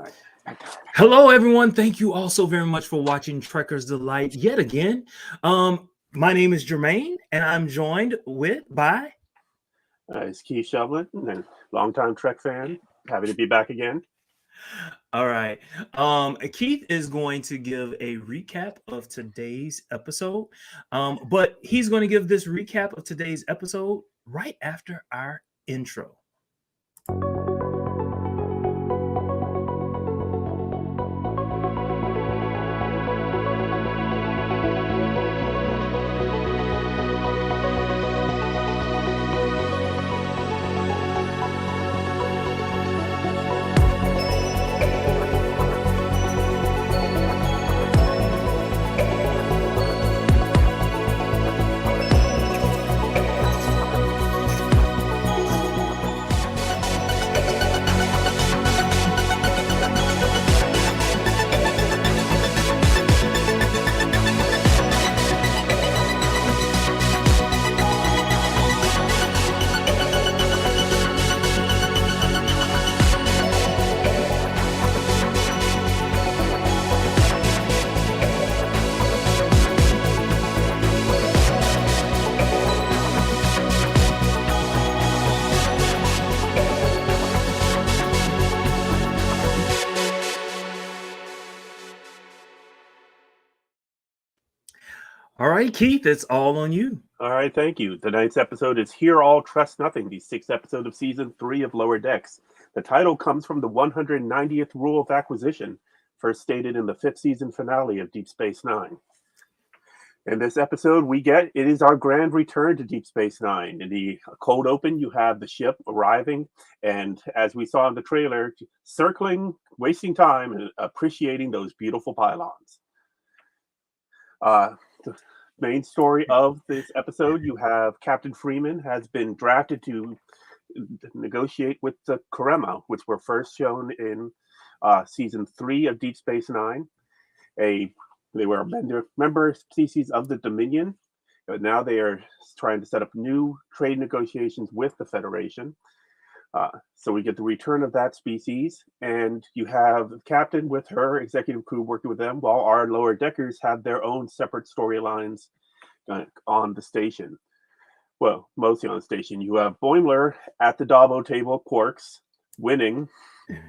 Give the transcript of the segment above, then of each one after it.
Right. Hello, everyone. Thank you all so very much for watching Trekker's Delight yet again. My name is Jermaine, and I'm joined by. It's Keith Shovelin, and longtime Trek fan. Happy to be back again. All right. Keith is going to give a recap of today's episode, but he's going to give this recap of today's episode right after our intro. All right, Keith, it's all on you. All right, thank you. Tonight's episode is Hear All, Trust Nothing, the sixth episode of Season 3 of Lower Decks. The title comes from the 190th Rule of Acquisition, first stated in the fifth season finale of Deep Space Nine. In this episode, it is our grand return to Deep Space Nine. In the cold open, you have the ship arriving, and as we saw in the trailer, circling, wasting time, and appreciating those beautiful pylons. The main story of this episode, you have Captain Freeman has been drafted to negotiate with the Karema, which were first shown in season 3 of Deep Space Nine. They were a member species of the Dominion, but now they are trying to set up new trade negotiations with the Federation. So we get the return of that species, and you have the captain with her executive crew working with them, while our lower deckers have their own separate storylines on the station. Well, mostly on the station. You have Boimler at the Dabo table, Quarks, winning.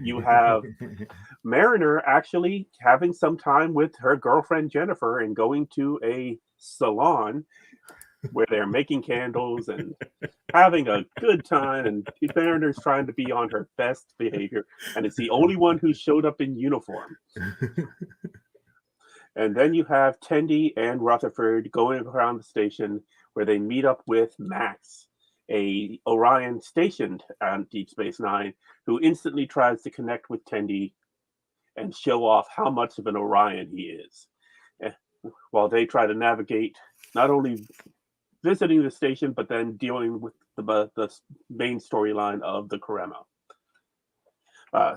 You have Mariner actually having some time with her girlfriend Jennifer and going to a salon where they're making candles and having a good time, and Mariner's trying to be on her best behavior, and it's the only one who showed up in uniform. And then you have Tendi and Rutherford going around the station where they meet up with Max, a Orion stationed on Deep Space Nine, who instantly tries to connect with Tendi and show off how much of an Orion he is, while they try to navigate not only visiting the station, but then dealing with the main storyline of the Karema.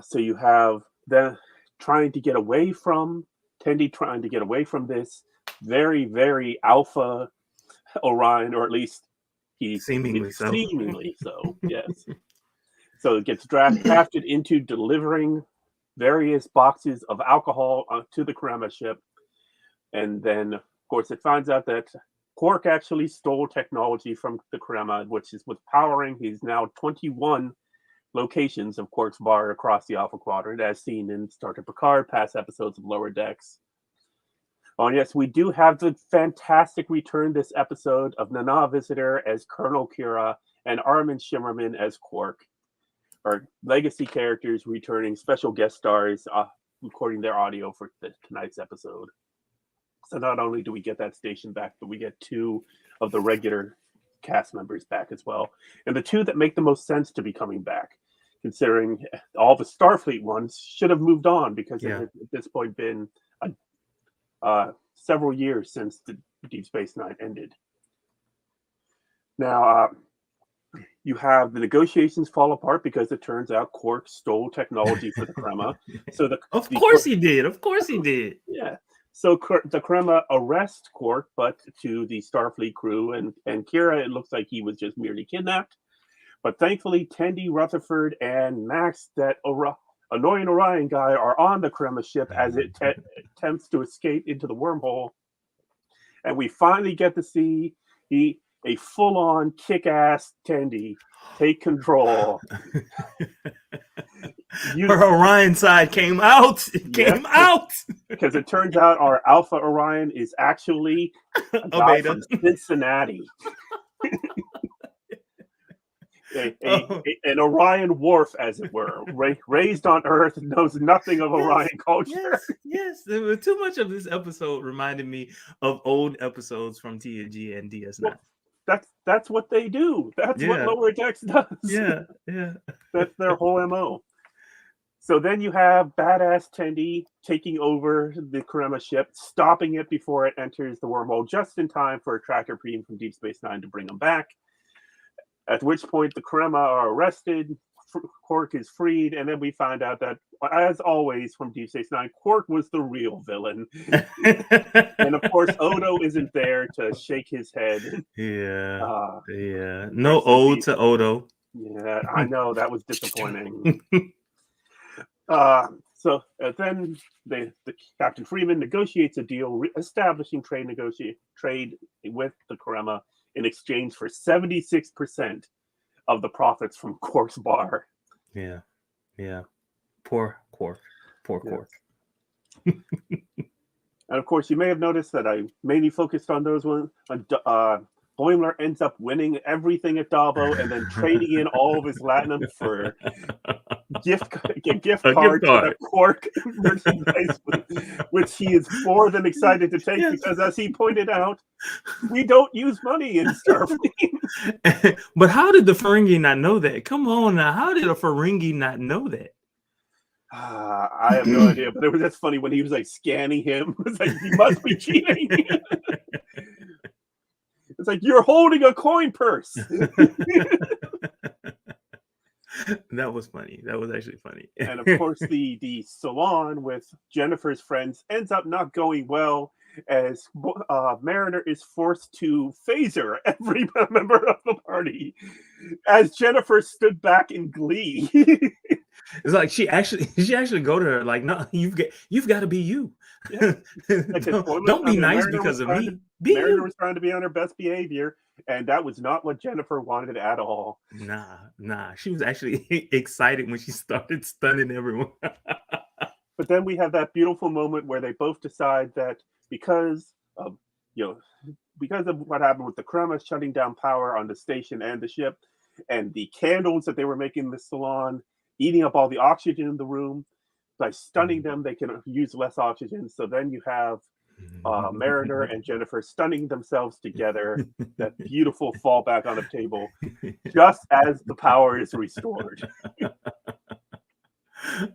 So you have them trying to get away from Tendi, trying to get away from this very, very alpha Orion, or at least he's Seemingly so. Seemingly so, yes. So it gets drafted into delivering various boxes of alcohol to the Karema ship, and then, of course, it finds out that Quark actually stole technology from the Karema, which is what's powering his now 21 locations of Quark's bar across the Alpha Quadrant, as seen in Star Trek Picard, past episodes of Lower Decks. Oh, yes, we do have the fantastic return this episode of Nana Visitor as Colonel Kira and Armin Shimmerman as Quark. Our legacy characters returning, special guest stars recording their audio for tonight's episode. So not only do we get that station back, but we get two of the regular cast members back as well. And the two that make the most sense to be coming back, considering all the Starfleet ones should have moved on, because it has at this point been several years since the Deep Space Nine ended. Now, you have the negotiations fall apart because it turns out Quark stole technology for the Karema. So Of course he did. Of course he did. Yeah. So the Karema arrest Quark, but to the Starfleet crew and Kira, it looks like he was just merely kidnapped. But thankfully, Tendi, Rutherford, and Max that annoying Orion guy are on the Karema ship as it attempts to escape into the wormhole. And we finally get to see a full-on kick-ass Tendi take control. Her Orion side came out. It came out. Because it turns out our Alpha Orion is actually a guy from Cincinnati. An Orion Wharf, as it were, raised on Earth, knows nothing of Orion culture. Yes. Too much of this episode reminded me of old episodes from TNG and DS9. Well, that's what they do. That's what Lower Decks does. Yeah. That's their whole MO. So then you have badass Tendi taking over the Karema ship, stopping it before it enters the wormhole, just in time for a tracker beam from Deep Space Nine to bring them back. At which point the Karema are arrested, Quark is freed, and then we find out that, as always from Deep Space Nine, Quark was the real villain. And of course, Odo isn't there to shake his head. Yeah. No ode to Odo. Yeah, I know, that was disappointing. So then the Captain Freeman negotiates a deal establishing trade with the Karema in exchange for 76% of the profits from Quark's bar. Yeah. Poor Quark. And of course, you may have noticed that I mainly focused on those ones. Boimler ends up winning everything at Dabo and then trading in all of his Latinum for a gift card to the Quark merchandise, which he is more than excited to take because, as he pointed out, we don't use money in Starfleet. But how did the Ferengi not know that? Come on now, how did a Ferengi not know that? I have no idea, but it was just funny when he was like scanning him. It was like, he must be cheating. It's like, you're holding a coin purse. That was funny. That was actually funny. And of course, the salon with Jennifer's friends ends up not going well, as Mariner is forced to phaser every member of the party, as Jennifer stood back in glee. It's like she actually go to her like, no, you've got to be you. Yeah. Don't be nice because of me. Mariner was trying to be on her best behavior, and that was not what Jennifer wanted at all. Nah. She was actually excited when she started stunning everyone. But then we have that beautiful moment where they both decide that because of what happened with the Karema shutting down power on the station and the ship, and the candles that they were making in the salon eating up all the oxygen in the room, by stunning them, they can use less oxygen. So then you have Mariner and Jennifer stunning themselves together, that beautiful fallback on a table, just as the power is restored.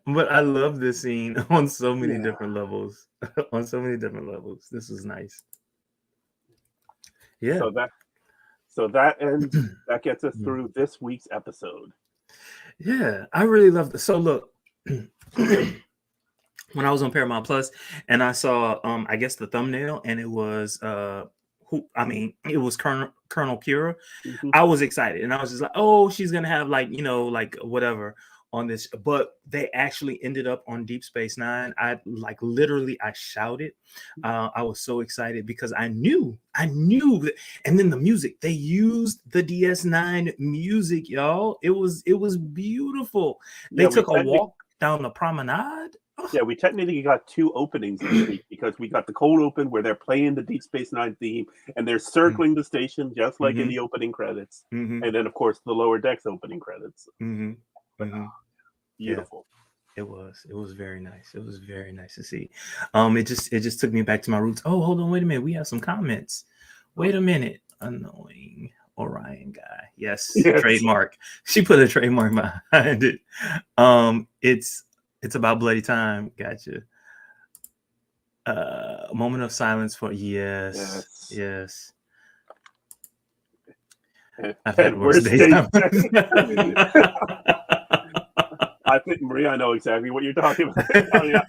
But I love this scene on so many different levels. This is nice. Yeah. So that ends. That gets us through this week's episode. Yeah, I really love this. So look, when I was on Paramount Plus and I saw I guess the thumbnail, and it was it was Colonel Kira. I was excited, and I was just like, oh, she's gonna have like whatever on this, but they actually ended up on Deep Space Nine. I shouted. I was so excited because I knew that, and then the music, they used the DS9 music, y'all. It was beautiful. They took a walk down the promenade. Yeah, we technically got two openings this week because we got the cold open where they're playing the Deep Space Nine theme and they're circling the station just like in the opening credits, and then of course the Lower Decks opening credits. Beautiful. Yeah. It was very nice. It was very nice to see. It just took me back to my roots. Oh, hold on, wait a minute. We have some comments. Wait a minute. Annoying Orion guy. Yes. Trademark. She put a trademark behind it. It's about bloody time. Gotcha. A moment of silence for yes. I've had worse days. I think, Maria, I know exactly what you're talking about.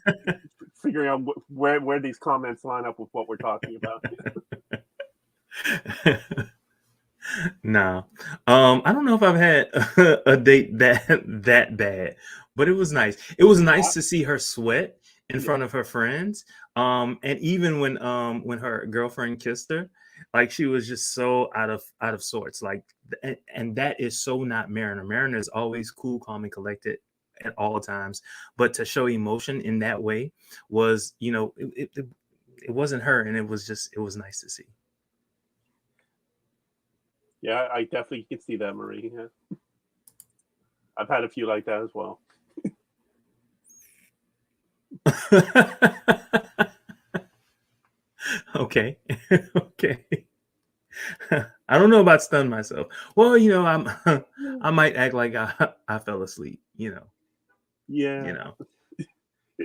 Figuring out where these comments line up with what we're talking about. No, I don't know if I've had a date that bad, but it was nice. It was nice to see her sweat in Yeah. front of her friends. And even when her girlfriend kissed her, like she was just so out of sorts. Like, and that is so not Mariner. Mariner is always cool, calm, and collected at all times. But to show emotion in that way was, it wasn't her, and it was nice to see. Yeah, I definitely could see that, Marie. Yeah. I've had a few like that as well. Okay. Okay. I don't know about stun myself. Well, I might act like I fell asleep, you Yeah. know.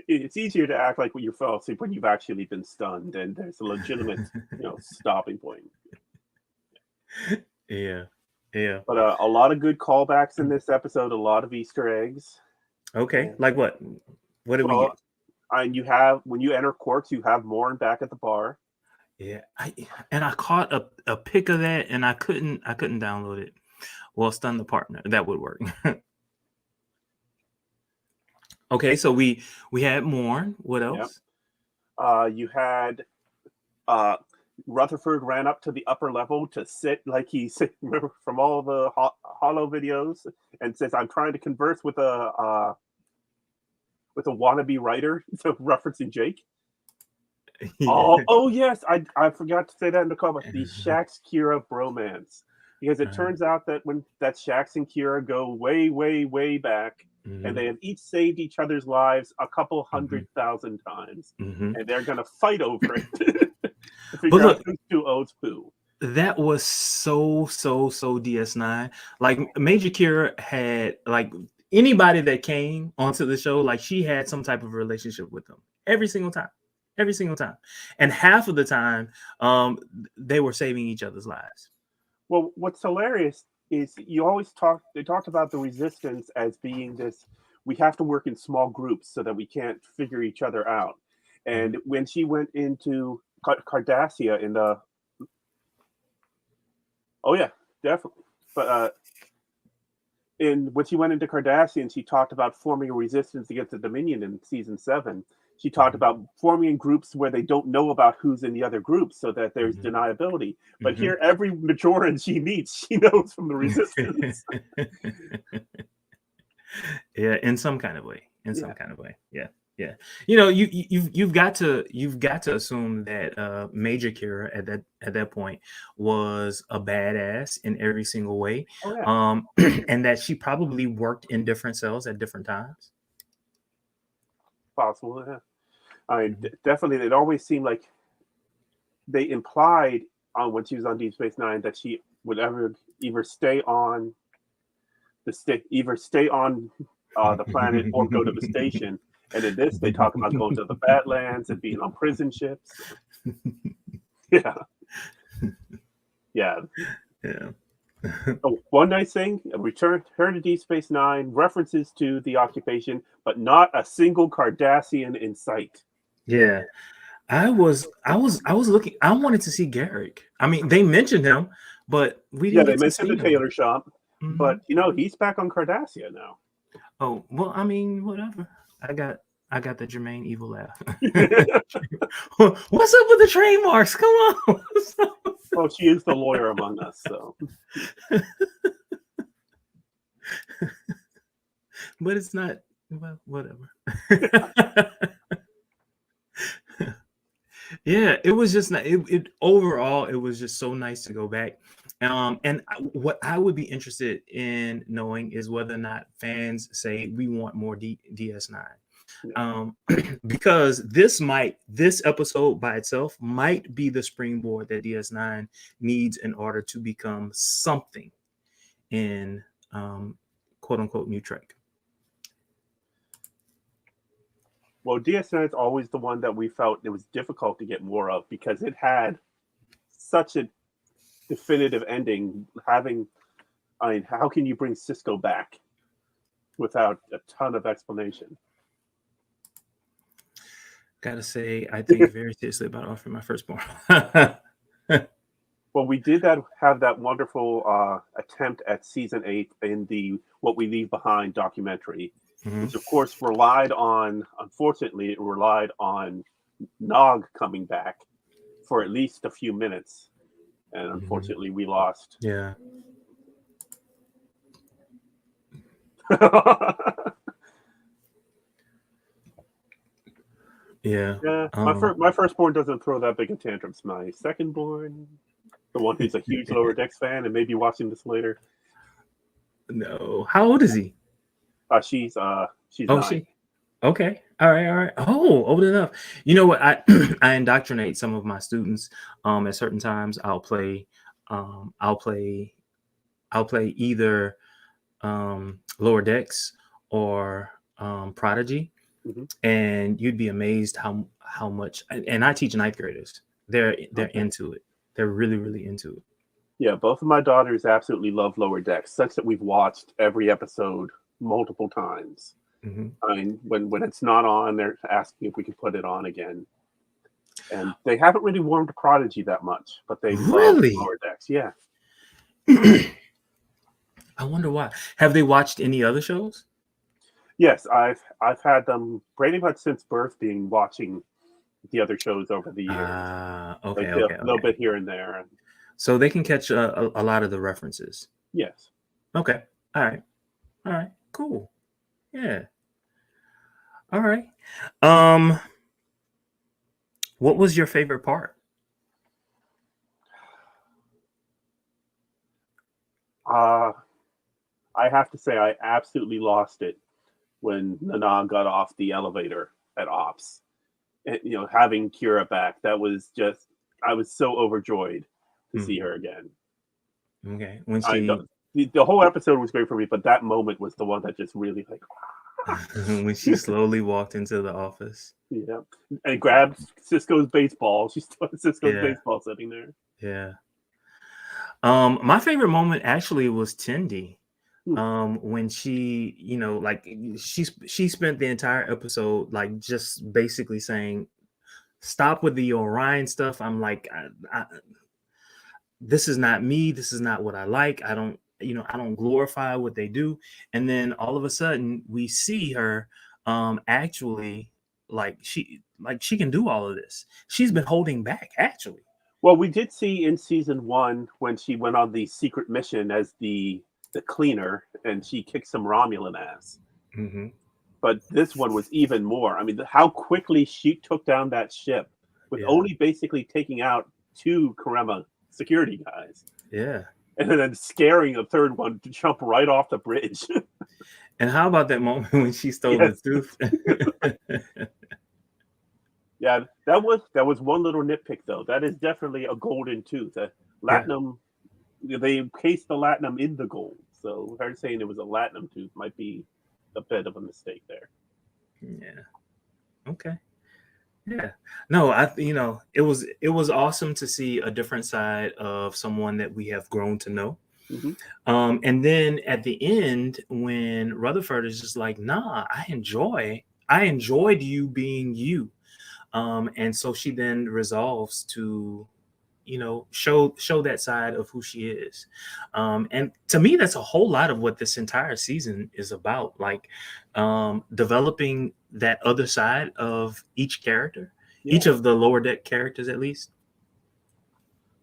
It's easier to act like you fell asleep when you've actually been stunned, and there's a legitimate, stopping point. Yeah. Yeah. But a lot of good callbacks in this episode, a lot of Easter eggs. Okay. And, Like what? What did we well, get? and you have when you enter Quarks, you have Morn back at the bar. Yeah. I caught a pic of that and I couldn't download it. Well, stun the partner. That would work. Okay, so we had Morn. What Yep. else? You had uh, Rutherford ran up to the upper level to sit like he's remember from all the Hollow videos and says, "I'm trying to converse with a wannabe writer," so referencing Jake. Yeah. Oh yes, I forgot to say that in the comment. The Shax Kira bromance, because it turns out that when that Shax and Kira go way, way, way back, and they have each saved each other's lives a couple 100,000 times, and they're gonna fight over it to figure out who's who owes who. That was so DS9. Like Major Kira had like anybody that came onto the show, like she had some type of relationship with them every single time. Every single time. And half of the time, they were saving each other's lives. Well, what's hilarious is they talked about the resistance as being this, we have to work in small groups so that we can't figure each other out. And when she went into Cardassia in the oh yeah, definitely. But when she went into Cardassian, she talked about forming a resistance against the Dominion in season 7. She talked about forming in groups where they don't know about who's in the other groups so that there's deniability. But here, every Majoran she meets, she knows from the resistance. Yeah, in some kind of way. Some kind of way. Yeah. Yeah. You've got to assume that Major Kira at that point was a badass in every single way. Oh, yeah. And that she probably worked in different cells at different times. Possible, yeah. Definitely, it always seemed like they implied when she was on Deep Space Nine that she would either stay on the planet or go to the station. And in this, they talk about going to the Badlands and being on prison ships. Yeah, yeah. Oh, one nice thing: return to Deep Space Nine, references to the occupation, but not a single Cardassian in sight. Yeah. I was looking. I wanted to see Garrick. I mean, they mentioned him, but we didn't they get to mentioned see the him. tailor shop, but he's back on Cardassia now. Oh well, I mean, whatever. I got the Jermaine evil laugh. What's up with the trademarks? Come on. Well, she is the lawyer among us, so. But it's not. Well, whatever. Yeah, it was just it overall. It was just so nice to go back. And what I would be interested in knowing is whether or not fans say we want more DS9. Because this episode by itself might be the springboard that DS9 needs in order to become something in quote unquote New Trek. Well, DS9 is always the one that we felt it was difficult to get more of because it had such a definitive ending. How can you bring Cisco back without a ton of explanation? Gotta say, I think very seriously about offering my firstborn. Well, we did have that wonderful attempt at season 8 in the "What We Leave Behind" documentary, Mhm. which of course unfortunately, it relied on Nog coming back for at least a few minutes. And Mhm. unfortunately, we lost. Yeah. Yeah. Yeah, Um, my firstborn doesn't throw that big of tantrums. My secondborn, the one who's a huge Lower Decks fan and maybe watching this later, no. How old is he? she's Oh, 9. she. Okay. All right. All right. Oh, old enough. You know what? I I indoctrinate some of my students. At certain times, I'll play. Um, I'll play. I'll play either Lower Decks or Prodigy, Mhm. and you'd be amazed how much. And I teach ninth graders. They're Okay. into it. They're really into it. Yeah, both of my daughters absolutely love Lower Decks, such that we've watched every episode multiple times. Hmm. I mean, when it's not on, they're asking if we can put it on again. And they haven't really warmed to Prodigy that much, but they love Really? Lower Decks. Yeah. I wonder why. Have they watched any other shows? Yes, I've had them pretty much since birth being watching the other shows over the years. Ah, Like okay, a okay, little okay. bit here and there. And So they can catch a lot of the references. yes. Okay. All right. All right. Cool. Yeah. All right. Um, what was your favorite part? Uh I have to say I absolutely lost it when Nana got off the elevator at Ops. And, having Kira back, that was just I was so overjoyed to Hmm. see her again. Okay. When I she the whole episode was great for me, but that moment was the one that just really like when she slowly walked into the office. yeah. And grabbed Cisco's baseball. She still has Cisco's Yeah. baseball sitting there. Yeah. My favorite moment actually was Tindy. Hmm. When she, like she spent the entire episode like just basically saying, "Stop with the Orion stuff." I'm like, this is not me. This is not what I like. I don't glorify what they do. And then all of a sudden we see her actually like she can do all of this. She's been holding back actually. Well, we did see in season 1 when she went on the secret mission as the cleaner and she kicked some Romulan ass. Hmm. But this one was even more. I mean, how quickly she took down that ship with Yeah. only basically taking out 2 Karema security guys, Yeah. and then scaring a third one to jump right off the bridge. And how about that moment when she stole the Yes. tooth? Yeah, that was one little nitpick though. That is definitely a golden tooth. Yeah. Latinum, they encased the latinum in the gold, so her saying it was a latinum tooth might be a bit of a mistake there. Yeah. Okay. Yeah. No, it was awesome to see a different side of someone that we have grown to know. Hmm. And then at the end, when Rutherford is just like, nah, I enjoyed you being you. And so she then resolves to, show that side of who she is. And to me, that's a whole lot of what this entire season is about. Like developing that other side of each character, each Yeah. of the lower deck characters at least.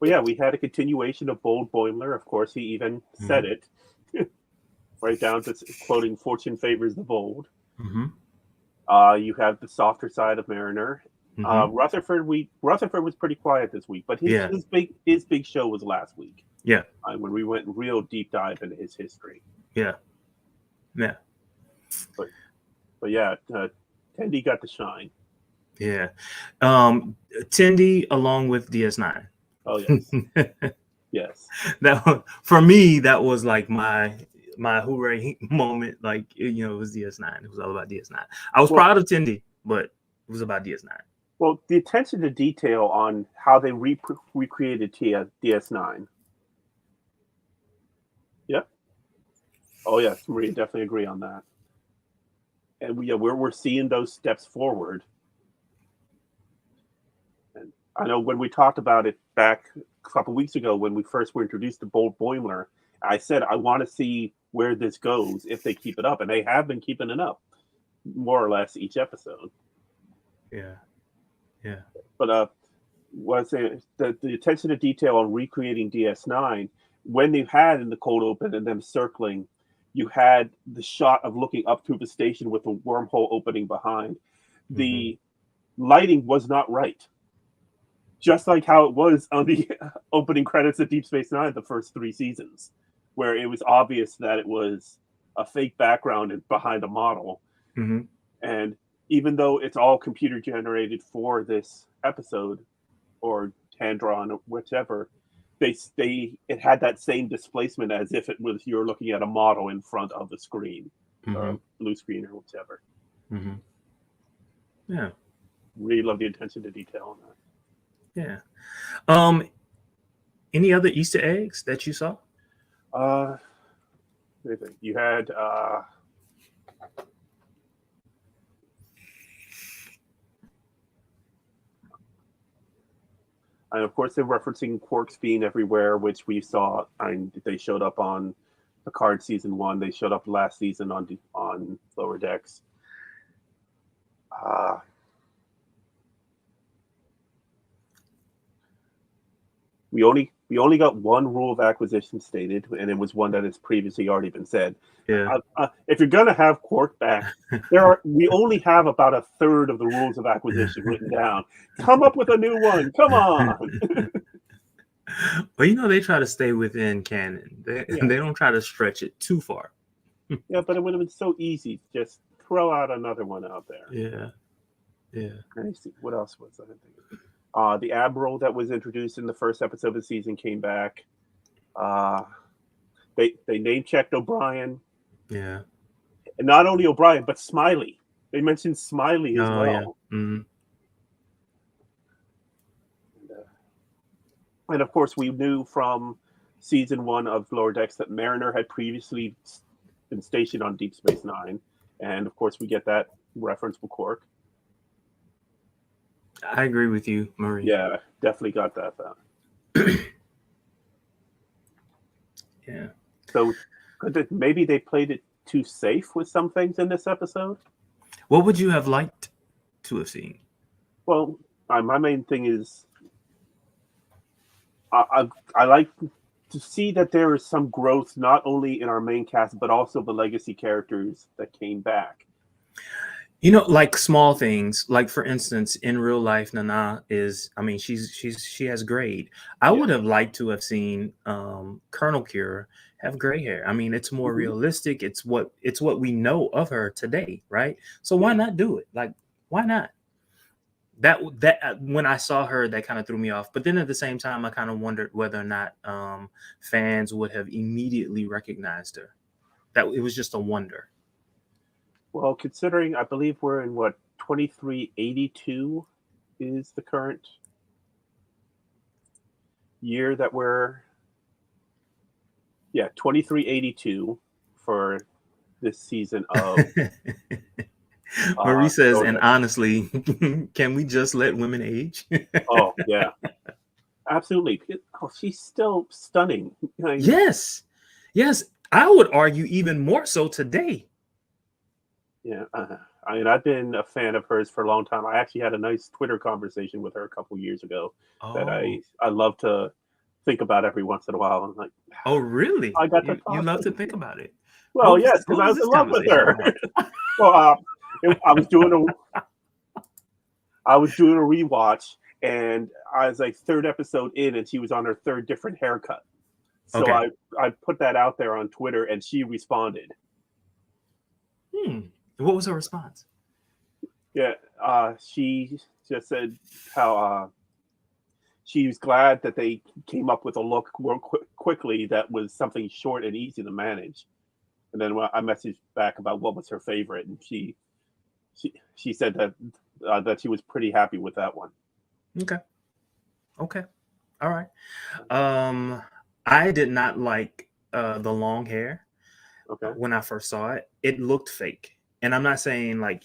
Well, yeah, we had a continuation of Bold Boimler. Of course, he even Hmm. said it right down to quoting "Fortune favors the bold." Hmm. You have the softer side of Mariner. Hmm. Rutherford was pretty quiet this week, but his Yeah. his big show was last week Yeah. when we went real deep dive into his history. Yeah. Yeah. But yeah, Tendi got to shine. Yeah. Tindy along with DS9. Oh yes, yes. For me, that was like my hooray moment. Like it was DS9. It was all about DS9. I was Well, proud of Tindy, but it was about DS9. the attention to detail on how they recreated DS9. Yep. Oh yes, we definitely agree on that. And we're seeing those steps forward. And I know when we talked about it back a couple weeks ago when we first were introduced to Bold Boimler, I said I want to see where this goes if they keep it up, and they have been keeping it up. more or less each episode. Yeah. Yeah. But was it the attention to detail on recreating DS9 when they had in the cold open and them circling, you had the shot of looking up through the station with the wormhole opening behind. The lighting was not right, just like how it was on the opening credits of Deep Space Nine, the first 3 seasons, where it was obvious that it was a fake background behind a model. Mm-hmm. And even though it's all computer generated for this episode or hand drawn or whichever, it had that same displacement as if it was you're looking at a model in front of the screen or blue screen or whichever. Mm-hmm. Yeah. Really love the attention to detail on that. Yeah. Any other Easter eggs that you saw? You had and of course they're referencing Quarks being everywhere, which we saw, and they showed up on Picard season 1. They showed up last season on Lower Decks. We only got one rule of acquisition stated, and it was one that has previously already been said. Yeah. If you're gonna have Quark back, we only have about a third of the rules of acquisition written down. Come up with a new one. Come on. Well, they try to stay within canon. They don't try to stretch it too far. Yeah, but it would have been so easy to just throw out another one out there. Yeah. Let me see. What else was I thinking? The Admiral that was introduced in the first episode of the season came back. They name checked O'Brien. Yeah. And not only O'Brien, but Smiley. They mentioned Smiley as well. Yeah. Mm-hmm. And of course, we knew from season 1 of Lower Decks that Mariner had previously been stationed on Deep Space Nine. And of course, we get that reference with Quark. I agree with you, Marie. Yeah, definitely got that. Yeah. So maybe they played it too safe with some things in this episode. What would you have liked to have seen? Well, my main thing is I like to see that there is some growth not only in our main cast but also the legacy characters that came back. Like small things, like for instance, in real life, Nana she has grade. I would have liked to have seen Colonel Kira have gray hair. It's more realistic. It's what we know of her today, right? So why not do it? Like, why not? That when I saw her, that kind of threw me off. But then at the same time, I kind of wondered whether or not fans would have immediately recognized her. That it was just a wonder. Well, considering I believe we're in 2382 is the current year that we're 2382 for this season of Marie says, and honestly, can we just let women age? Oh yeah, absolutely. Oh, she's still stunning. Yes, I would argue even more so today. Yeah, I've been a fan of hers for a long time. I actually had a nice Twitter conversation with her a couple years ago that I love to think about every once in a while. I'm like, oh really? I got to you love to think about it. Well, yes, because I was in love with her. Well, I was doing a rewatch, and I was like 3rd episode in, and she was on her 3rd different haircut. So I put that out there on Twitter, and she responded. What was her response? Yeah, she just said how she was glad that they came up with a look more quickly that was something short and easy to manage. And then I messaged back about what was her favorite, and she said that she was pretty happy with that one. Okay, all right. I did not like the long hair. Okay. When I first saw it, it looked fake. And I'm not saying like,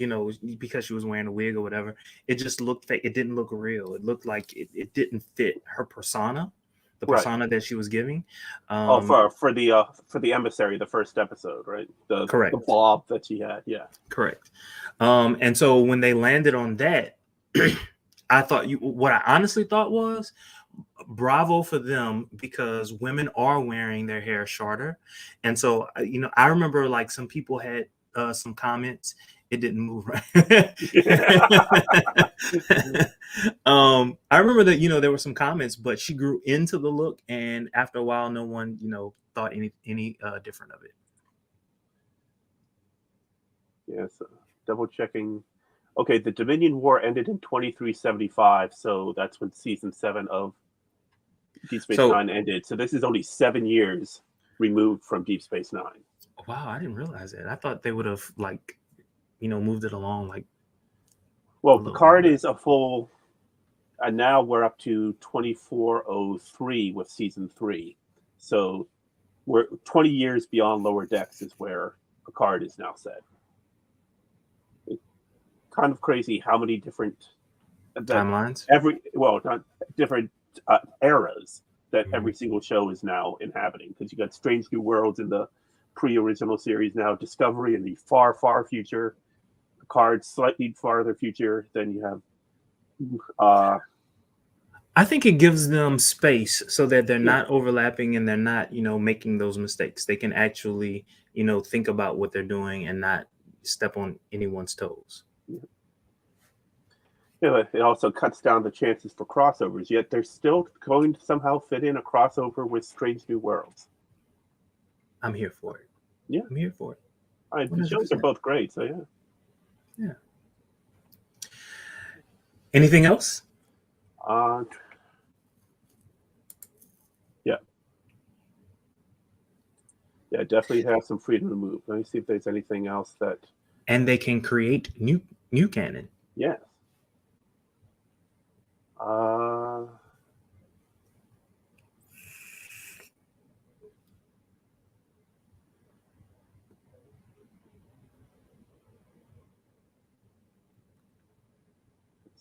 because she was wearing a wig or whatever, it just looked fake. It didn't look real. It looked like it didn't fit her persona. the Right. persona that she was giving. Oh, for the emissary, the first episode, right? The Correct. blob that she had. Yeah. Correct. And so when they landed on that, I thought what I honestly thought was bravo for them, because women are wearing their hair shorter. And so, I remember like some people had some comments. It didn't move right. I remember that, there were some comments, but she grew into the look. And after a while, no one, thought any different of it. Yes. Double checking. Okay, the Dominion War ended in 2375, so that's when season 7 of Deep Space Nine ended. So this is only 7 years removed from Deep Space Nine. Wow, I didn't realize that. I thought they would have moved it along like. Well, Picard is a full, and now we're up to 2403 with season 3. So we're 20 years beyond Lower Decks is where Picard is now set. It's kind of crazy how many different timelines. Not different eras that every single show is now inhabiting, because you got Strange New Worlds in the pre-original series, now Discovery in the far, far future, Picard slightly farther future. Then you have. I think it gives them space so that they're not overlapping and they're not, making those mistakes. They can actually, think about what they're doing and not step on anyone's toes. Yeah, it also cuts down the chances for crossovers, yet they're still going to somehow fit in a crossover with Strange New Worlds. I'm here for it. Yeah. I'm here for it. The shows are both great, so yeah. Yeah. Anything else? Yeah, definitely have some freedom to move. Let me see if there's anything else that. And they can create new canon. Yes. Let's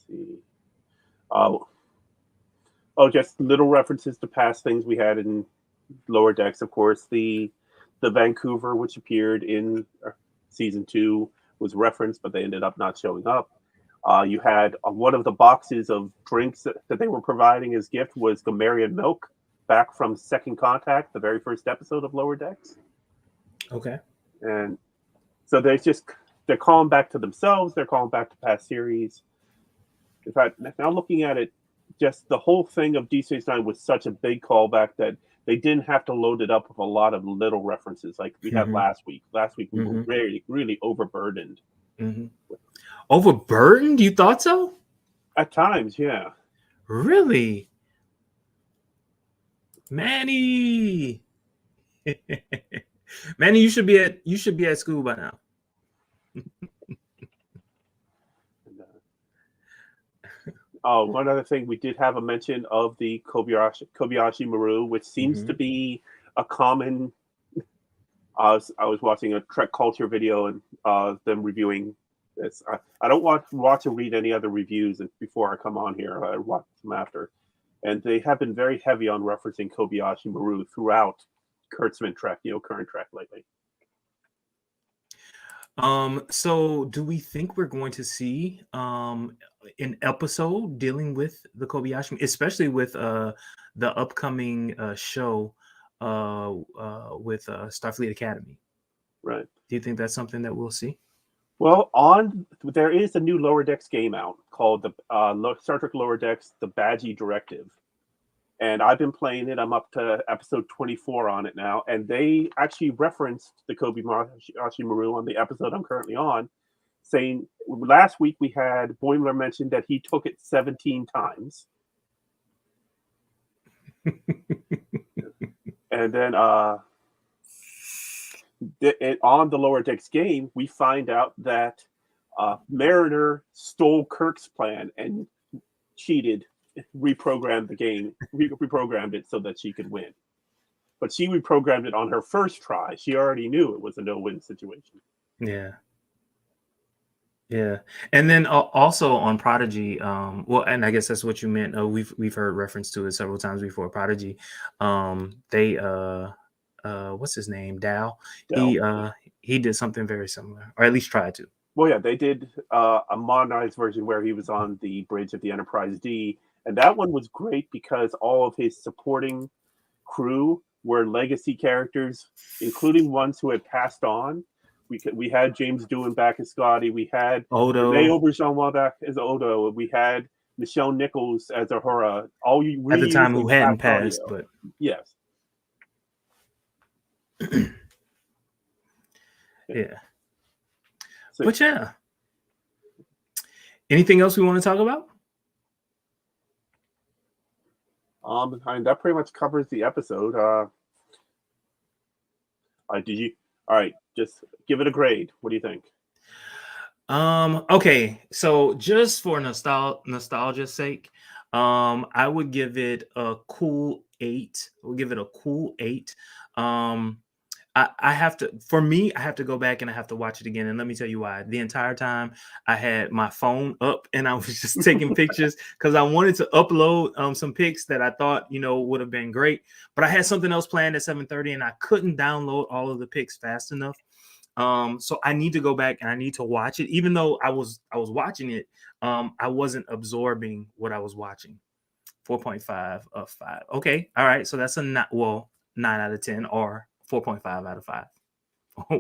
see. Just little references to past things we had in Lower Decks. Of course, the Vancouver, which appeared in season 2, was referenced, but they ended up not showing up. You had one of the boxes of drinks that they were providing as gift was Gamarian milk, back from Second Contact, the very first episode of Lower Decks. Okay. And so they're calling back to themselves. They're calling back to past series. In fact, now looking at it, just the whole thing of Deep Space Nine was such a big callback that they didn't have to load it up with a lot of little references like we had last week. Last week we were really, really overburdened. Overburdened? You thought so? At times, yeah. Really? Manny. Manny, you should be at school by now. One other thing, we did have a mention of the Kobayashi Maru, which seems to be a common. I was watching a Trek Culture video and them reviewing this. I don't watch or read any other reviews before I come on here. I watch them after, and they have been very heavy on referencing Kobayashi Maru throughout Kurtzman Trek, current Trek lately. So do we think we're going to see an episode dealing with the Kobayashi, especially with the upcoming show with Starfleet Academy? Right. Do you think that's something that we'll see? Well, there is a new Lower Decks game out called the Star Trek Lower Decks: The Badgie Directive, and I've been playing it. I'm up to episode 24 on it now, and they actually referenced the Kobayashi Maru on the episode I'm currently on, saying last week we had Boimler mentioned that he took it 17 times. And then on the Lower Decks game, we find out that Mariner stole Kirk's plan and cheated, reprogrammed the game, reprogrammed it so that she could win. But she reprogrammed it on her first try. She already knew it was a no-win situation. Yeah. Yeah, and then also on Prodigy, well, and I guess that's what you meant. We've heard reference to it several times before. Prodigy, they what's his name? Dow. Dell. He did something very similar, or at least tried to. Well, yeah, they did a modernized version where he was on the bridge of the Enterprise D, and that one was great because all of his supporting crew were legacy characters, including ones who had passed on. We had James Doohan back as Scotty. We had Renee Odo Auberjonois back as Odo. We had Michelle Nichols as Ahura. All at the time reused who and hadn't cast passed, audio. but Yes. yeah, So, but yeah. Anything else we want to talk about? and that pretty much covers the episode. Did you? All right, just give it a grade. What do you think? Okay, so just for nostalgia's sake, I would give it a cool 8. We'll give it a cool 8. Um, I have to, for me, I have to go back and I have to watch it again. And let me tell you why. The entire time I had my phone up and I was just taking pictures because I wanted to upload some pics that I thought, would have been great. But I had something else planned at 7:30 and I couldn't download all of the pics fast enough. So I need to go back and I need to watch it. Even though I was watching it, I wasn't absorbing what I was watching. 4.5 of 5. Okay, all right. So that's a 9 out of 10 or 4.5 out of 5.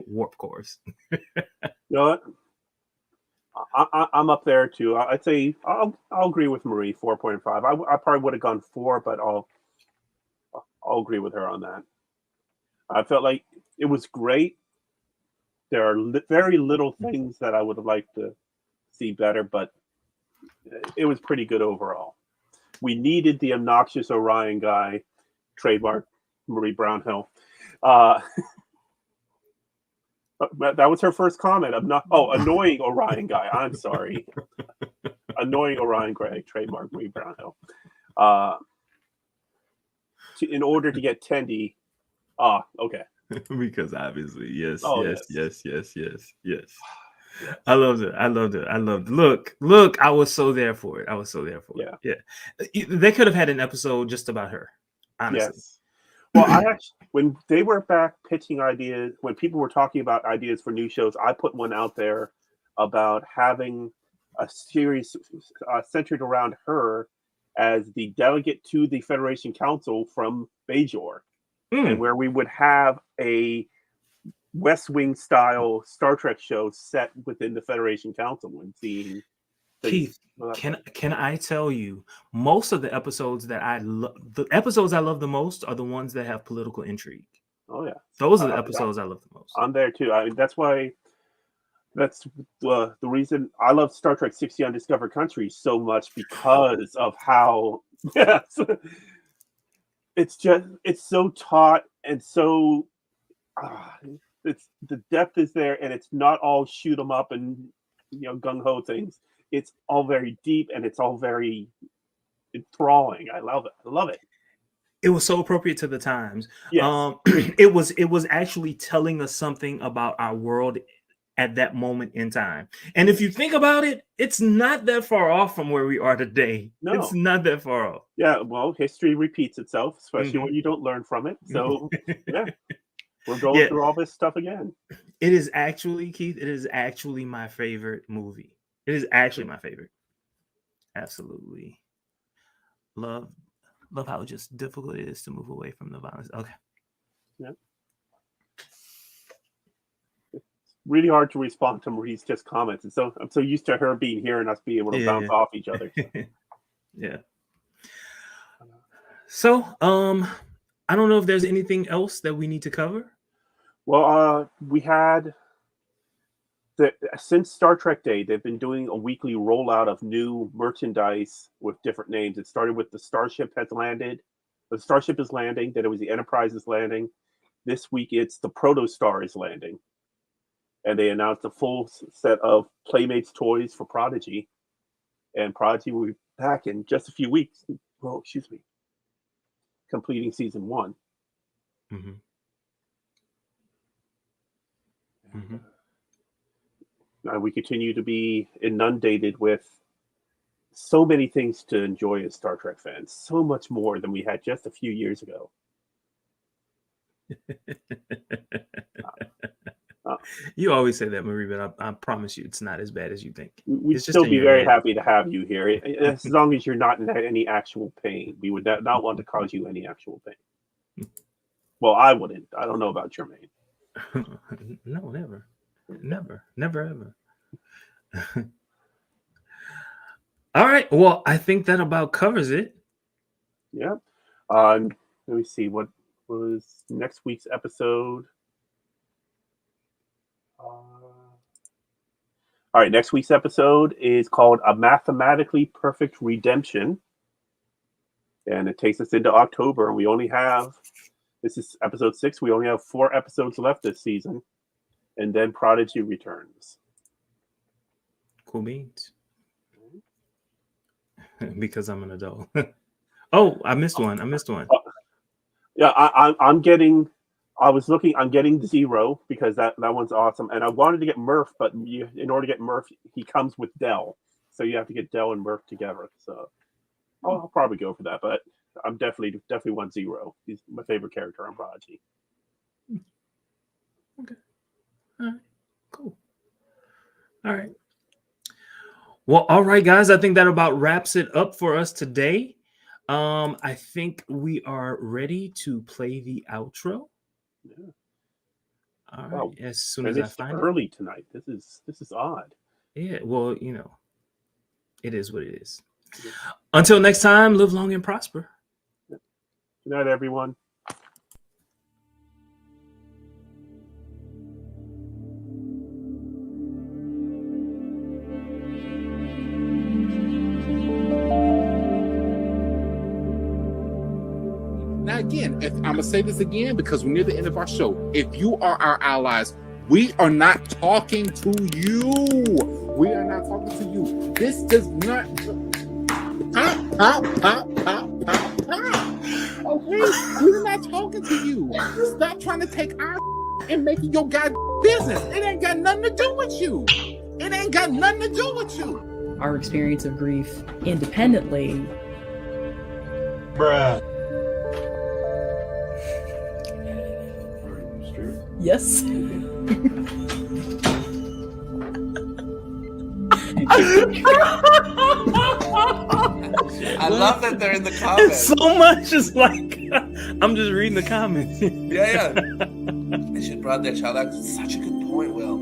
Warp course. You know what? I'm up there too. I'd say I'll agree with Marie. 4.5. I probably would have gone 4, but I'll agree with her on that. I felt like it was great. There are very little things that I would have liked to see better, but it was pretty good overall. We needed the obnoxious Orion guy, trademark Marie Brownhill. Uh, that was her first comment. Annoying Orion guy. I'm sorry. Annoying Orion guy, trademark Marie Brownhill. Uh, in order to get Tendi. Okay. Because obviously, yes, Oh, yes, yes. yes, yes, yes, yes. Yes. I loved it. I loved it. I loved it. Look, I was so there for it. I was so there for it. Yeah. Yeah. They could have had an episode just about her, honestly. Yes. Well, I actually, when they were back pitching ideas, when people were talking about ideas for new shows, I put one out there about having a series centered around her as the delegate to the Federation Council from Bajor, and Mm. where we would have a West Wing style Star Trek show set within the Federation Council and seeing things. Keith, can I tell you, most of the episodes that the episodes I love the most are the ones that have political intrigue. Oh yeah, Those are the episodes I love the most. I'm there too. I mean, that's the reason I love Star Trek 60 Undiscovered Countries so much because of how yes, it's so taut and so it's the depth is there and it's not all shoot 'em up and gung ho things. It's all very deep and it's all very enthralling. I love it. I love it. It was so appropriate to the times. Yes. It was actually telling us something about our world at that moment in time. And if you think about it, it's not that far off from where we are today. It's No. not that far off. Yeah. Well, history repeats itself, especially when Mhm. you don't learn from it. So yeah, we're going Yeah, through all this stuff again. it is actually, Keith, it is actually my favorite movie. It is actually my favorite. Absolutely. Love how just difficult it is to move away from the violence. Okay. Yeah. Really hard to respond to Marie's just comments. And so I'm so used to her being here and us being able to bounce Yeah. off each other. So. Yeah. So, I don't know if there's anything else that we need to cover. Well, we had since Star Trek Day, they've been doing a weekly rollout of new merchandise with different names. It started with the Starship has landed. The Starship is landing. Then it was the Enterprise is landing. This week it's the Protostar is landing. And they announced a full set of Playmates toys for Prodigy. And Prodigy will be back in just a few weeks. Well, excuse me. Completing season 1. Mm-hmm. Mm-hmm. we continue to be inundated with so many things to enjoy as Star Trek fans, so much more than we had just a few years ago. You always say that, Marie, but I promise you it's not as bad as you think. We'd It's just still in be your very head. happy to have you here, as long as you're not in any actual pain. We would not want to cause you any actual pain. Well, I wouldn't. I don't know about Jermaine. No, never, ever. All right. Well, I think that about covers it. Yeah. Let me see. What was next week's episode? All right. Next week's episode is called A Mathematically Perfect Redemption. And it takes us into October. And we only have, this is episode 6. We only have 4 episodes left this season. And then Prodigy returns. Cool beans. Because I'm an adult. Oh, I missed one. Yeah, I'm getting. I'm getting 0 because that one's awesome, and I wanted to get Murph, but in order to get Murph, he comes with Del, so you have to get Del and Murph together. So I'll probably go for that, but I'm definitely want 0. He's my favorite character on Prodigy. Okay. All right. Cool. All right. Well, all right, guys. I think that about wraps it up for us today. I think we are ready to play the outro. Yeah. All right. Wow. As soon And as I it's find early tonight. This is odd. it. Yeah. Well, it is what it is. Yeah. Until next time, live long and prosper. Good night, everyone. Now, again, I'm going to say this again because we're near the end of our show. If you are our allies, we are not talking to you. We are not talking to you. This does not... Pop. Okay? We're not talking to you. Stop trying to take our and make it your goddamn business. It ain't got nothing to do with you. It ain't got nothing to do with you. Our experience of grief independently. Bruh. Yes. I love that they're in the comments. So much is like I'm just reading the comments. Yeah. They should brought their child out. It's such a good point, Will.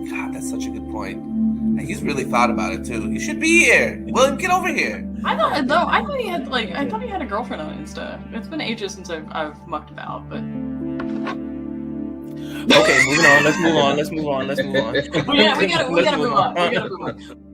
God, that's such a good point. And he's really thought about it too. You should be here. William, get over here. I thought he had a girlfriend on Insta. It's been ages since I've mucked about, but Okay, moving on. Let's move on. yeah, we gotta move on.